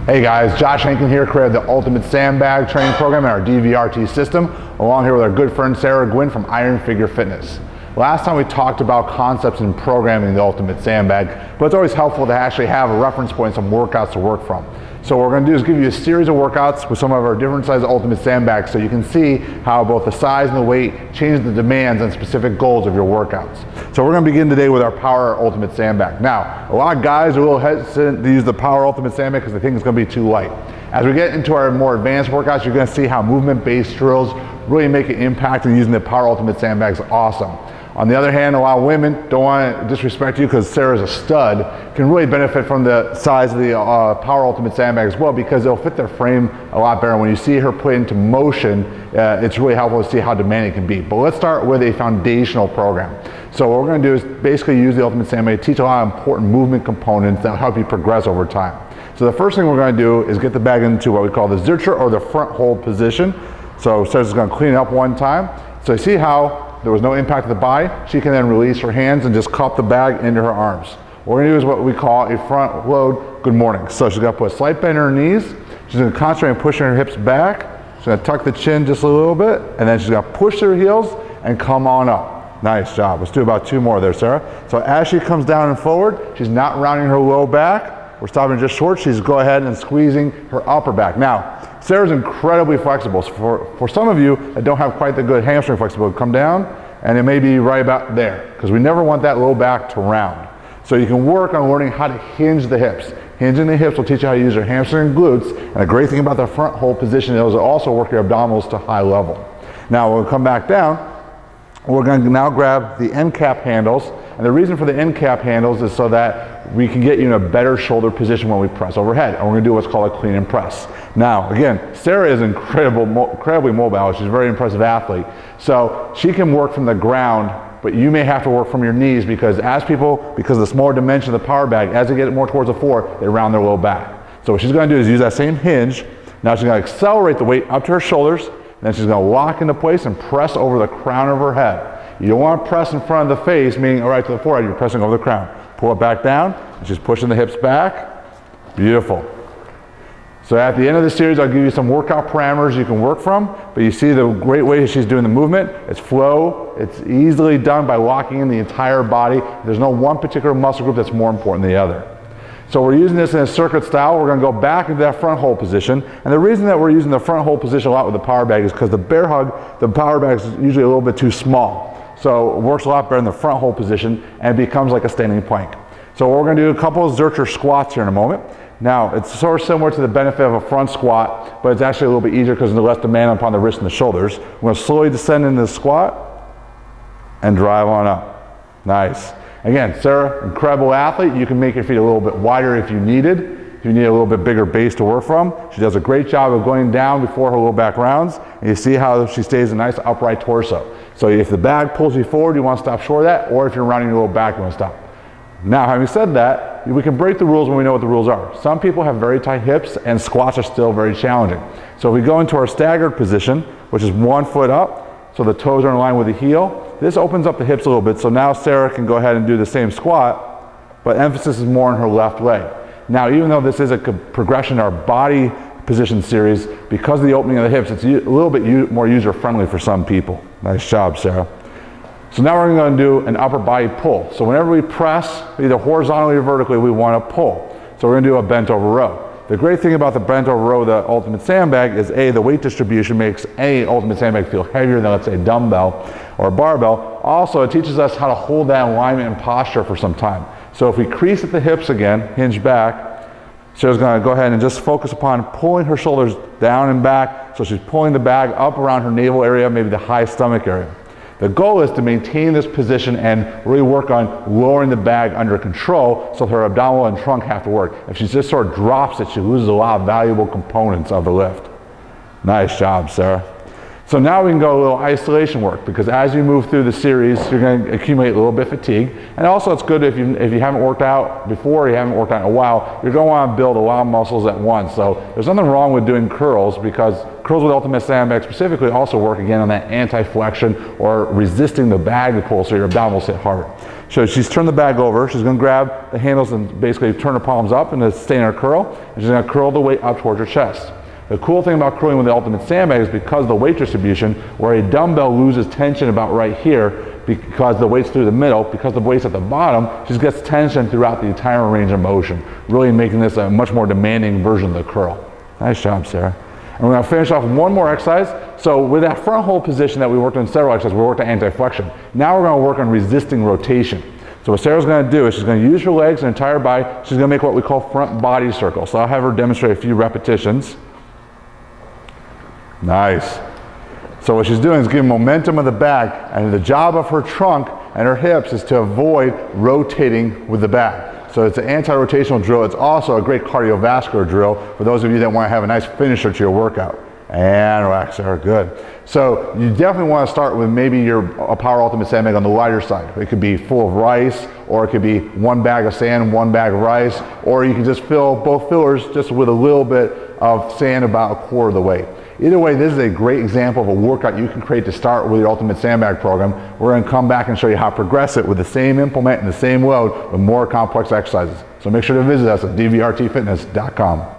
Hey guys, Josh Henkin here, created the Ultimate Sandbag training program and our DVRT system, along here with our good friend Sarah Gwynn from Iron Figure Fitness. Last time we talked about concepts in programming the Ultimate Sandbag, but it's always helpful to actually have a reference point, some workouts to work from. So what we're going to do is give you a series of workouts with some of our different size Ultimate Sandbags so you can see how both the size and the weight change the demands and specific goals of your workouts. So we're going to begin today with our Power Ultimate Sandbag. Now, a lot of guys are a little hesitant to use the Power Ultimate Sandbag because they think it's going to be too light. As we get into our more advanced workouts, you're going to see how movement-based drills really make an impact, and using the Power Ultimate Sandbag is awesome. On the other hand, a lot of women don't want to disrespect you because Sarah's a stud, can really benefit from the size of the Power Ultimate Sandbag as well, because it'll fit their frame a lot better. When you see her put into motion, it's really helpful to see how demanding it can be. But let's start with a foundational program. So what we're going to do is basically use the Ultimate Sandbag to teach a lot of important movement components that will help you progress over time. So the first thing we're going to do is get the bag into what we call the zercher, or the front hold position. So Sarah's going to clean it up one time. So you see how there was no impact to the body. She can then release her hands and just cup the bag into her arms. What we're going to do is what we call a front load good morning. So she's going to put a slight bend in her knees. She's going to concentrate on pushing her hips back. She's going to tuck the chin just a little bit, and then she's going to push her heels and come on up. Nice job. Let's do about 2 more there, Sarah. So as she comes down and forward, she's not rounding her low back. We're stopping just short. She's go ahead and squeezing her upper back. Now, Sarah's incredibly flexible. So for some of you that don't have quite the good hamstring flexibility, come down, and it may be right about there, because we never want that low back to round. So you can work on learning how to hinge the hips. Hinging the hips will teach you how to use your hamstring and glutes, and the great thing about the front hold position is it'll also work your abdominals to high level. Now we'll come back down. We're going to now grab the end cap handles, and the reason for the end cap handles is so that we can get you in a better shoulder position when we press overhead, and we're going to do what's called a clean and press. Now again, Sarah is incredibly mobile. She's a very impressive athlete, so she can work from the ground, but you may have to work from your knees, because because of the smaller dimension of the power bag, as they get more towards the floor, they round their low back. So what she's going to do is use that same hinge. Now she's going to accelerate the weight up to her shoulders, then she's going to lock into place and press over the crown of her head. You don't want to press in front of the face, meaning right to the forehead, you're pressing over the crown. Pull it back down, and she's pushing the hips back. Beautiful. So at the end of the series, I'll give you some workout parameters you can work from, but you see the great way she's doing the movement. It's flow, it's easily done by locking in the entire body. There's no one particular muscle group that's more important than the other. So we're using this in a circuit style. We're going to go back into that front hold position. And the reason that we're using the front hold position a lot with the power bag is because the bear hug, the power bag is usually a little bit too small. So it works a lot better in the front hold position, and it becomes like a standing plank. So we're going to do a couple of zercher squats here in a moment. Now, it's sort of similar to the benefit of a front squat, but it's actually a little bit easier because there's less demand upon the wrists and the shoulders. We're going to slowly descend into the squat and drive on up. Nice. Again, Sarah, incredible athlete. You can make your feet a little bit wider if you needed. If you need a little bit bigger base to work from. She does a great job of going down before her low back rounds. And you see how she stays a nice upright torso. So if the bag pulls you forward, you want to stop short of that, or if you're rounding your low back, you want to stop. Now, having said that, we can break the rules when we know what the rules are. Some people have very tight hips, and squats are still very challenging. So if we go into our staggered position, which is 1 foot up, so the toes are in line with the heel, this opens up the hips a little bit, so now Sarah can go ahead and do the same squat, but emphasis is more on her left leg. Now, even though this is a progression in our body position series, because of the opening of the hips, it's a little bit more user-friendly for some people. Nice job, Sarah. So now we're going to do an upper body pull. So whenever we press, either horizontally or vertically, we want to pull. So we're going to do a bent over row. The great thing about the bent over row, the Ultimate Sandbag, is the weight distribution makes any Ultimate Sandbag feel heavier than, let's say, a dumbbell or a barbell. Also, it teaches us how to hold that alignment and posture for some time. So if we crease at the hips again, hinge back, Sarah's going to go ahead and just focus upon pulling her shoulders down and back. So she's pulling the bag up around her navel area, maybe the high stomach area. The goal is to maintain this position and really work on lowering the bag under control, so her abdominal and trunk have to work. If she just sort of drops it, she loses a lot of valuable components of the lift. Nice job, Sarah. So now we can go a little isolation work, because as you move through the series, you're going to accumulate a little bit of fatigue. And also it's good if you haven't worked out before, you haven't worked out in a while, you're going to want to build a lot of muscles at once. So there's nothing wrong with doing curls, because curls with Ultimate Sandbag specifically also work again on that anti-flexion or resisting the bag to pull so your abdominals hit hard. So she's turned the bag over, she's going to grab the handles and basically turn her palms up and stay in her curl, and she's going to curl the weight up towards her chest. The cool thing about curling with the Ultimate Sandbag is because of the weight distribution, where a dumbbell loses tension about right here because the weight's through the middle, because the weight's at the bottom, she just gets tension throughout the entire range of motion, really making this a much more demanding version of the curl. Nice job, Sarah. And we're going to finish off with one more exercise. So with that front hold position that we worked on in several exercises, we worked on anti-flexion. Now we're going to work on resisting rotation. So what Sarah's going to do is she's going to use her legs and entire body. She's going to make what we call front body circles. So I'll have her demonstrate a few repetitions. Nice. So what she's doing is giving momentum of the back, and the job of her trunk and her hips is to avoid rotating with the back. So it's an anti-rotational drill. It's also a great cardiovascular drill for those of you that want to have a nice finisher to your workout. And relax there, good. So you definitely want to start with maybe your Power Ultimate Sandbag on the lighter side. It could be full of rice, or it could be one bag of sand, one bag of rice, or you can just fill both fillers just with a little bit of sand, about a quarter of the weight. Either way, this is a great example of a workout you can create to start with your Ultimate Sandbag program. We're going to come back and show you how to progress it with the same implement and the same load with more complex exercises. So make sure to visit us at dvrtfitness.com.